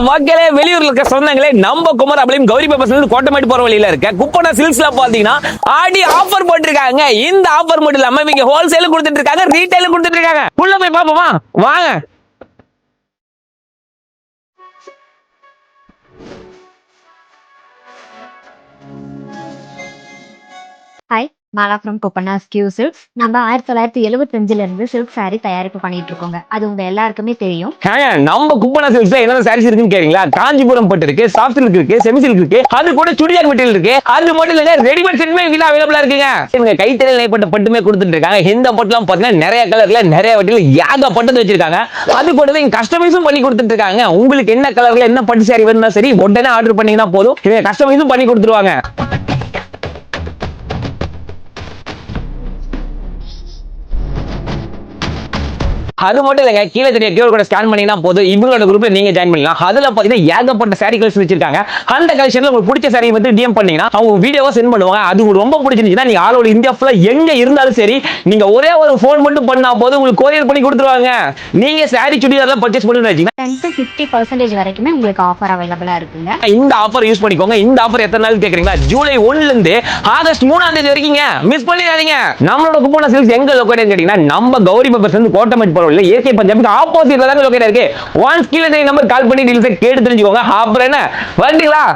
மக்களே, வெளியூர்ல இருக்க சொந்தங்களே, நம்ம குமரபாளையம் கௌரி பேப்பர்ஸ்ல இருந்து கோட்டமேடு போற வழியில இருக்க குப்பனா சில்க்ஸ்ல பாத்தீங்கன்னா ஆடி ஆஃபர் போட்டிருக்காங்க. இந்த ஆஃபர் மட்டும் இல்லாம இவங்க ஹோல்சேல் கொடுத்துட்டு இருக்காங்க, ரீட்டைல் கொடுத்துட்டு இருக்காங்க. உள்ள போய் பாப்போமா வாங்க. ஹாய், மாலா ஃப்ரம் கொப்பனா ஸ்கியூ சில்க்ஸ். நம்ம 1975 இருந்து சில்க் saree தயாரிப்பு பண்ணிட்டு இருக்கோங்க. அது உங்க எல்லாருக்குமே தெரியும். நம்ம குப்பனா சில்க்ஸ்ல என்னென்ன சாரீஸ் இருக்குன்னு கேக்குறீங்களா? காஞ்சிபுரம் பட்டு இருக்கு, சாஃப்ட் சில்க் இருக்கு, செமி சில்க் இருக்கு, அது கூட சுடிதார் மெட்டீரியல் இருக்கு. அது மட்டும் இல்ல, ரெடிமேட் செட்மே இங்க அவைலபிளா இருக்குங்க. இவங்க கைத்தறியில் நெய்யப்பட்ட பட்டுமே கொடுத்துட்டு இருக்காங்க. இந்த பட்டுலாம் பாத்தீங்கன்னா நிறைய கலர்ல நிறைய வட்டில ஏகப்பட்டது வச்சிருக்காங்க. அது கூடவே இங்க கஸ்டமைஸும் பண்ணி கொடுத்துட்டு இருக்காங்க. உங்களுக்கு என்ன கலர்ல என்ன பட்டு சாரி வேணும்னா சரி, உடனே ஆர்டர் பண்ணீங்கன்னா போதும், இவங்க கஸ்டமைஸும் பண்ணி கொடுத்துருவாங்க. அது மட்டும் இல்லைங்க, கீழே தெரிய QR கோட ஸ்கேன் பண்ணீங்கன்னா போதும், இவங்களோட குரூப்ல நீங்க ஜாயின் பண்ணலாம். அதுல பாத்தீங்கன்னா ஏகப்பட்ட சாரி கலெக்ஷன் வச்சிருக்காங்க. அந்த கலெக்ஷன்ல உங்களுக்கு பிடிச்ச சாரி வந்து DM பண்ணீங்கன்னா அவங்க வீடியோவா சென்ட் பண்ணுவாங்க. அது உங்களுக்கு ரொம்ப பிடிச்சிருந்துச்சுன்னா நீங்க ஆல் ஓவர் இந்தியா ஃபுல்லா எங்க இருந்தாலும் சரி, நீங்க ஒரே ஒரு ஃபோன் மட்டும் பண்ணா போதும், உங்களுக்கு கொரியர் பண்ணி கொடுத்துருவாங்க. நீங்க சாரி சுடிதார்லாம் பர்ச்சேஸ் பண்ணணும்னு வச்சீங்கன்னா 10 to 50% வரைக்குமே உங்களுக்கு ஆஃபர் அவைலபிளா இருக்குங்க. இந்த ஆஃபர் யூஸ் பண்ணிக்கோங்க. இந்த ஆஃபர் எத்தனை நாள் கேக்குறீங்களா? ஜூலை 1 ல இருந்து ஆகஸ்ட் 3ஆம் தேதி வரைக்கும். மிஸ் பண்ணிடாதீங்க. நம்மளோட குப்பனா சில்க்ஸ் எங்க லொகேட் கேட்டீங்கன்னா, நம்ம கௌரி பேப்பர்ஸ் வந்து கோட்டமேடு போற வழியில ஏகே பஞ்சாபுக்கு ஆப்போசிட்ல தான் லொகேட் இருக்கு. ஒன்ஸ் கீழே நம்பர் கால் பண்ணி டீல்ஸ் கேட்டு தெரிஞ்சுக்கோங்க. அப்புறம் என்ன வந்துங்களா?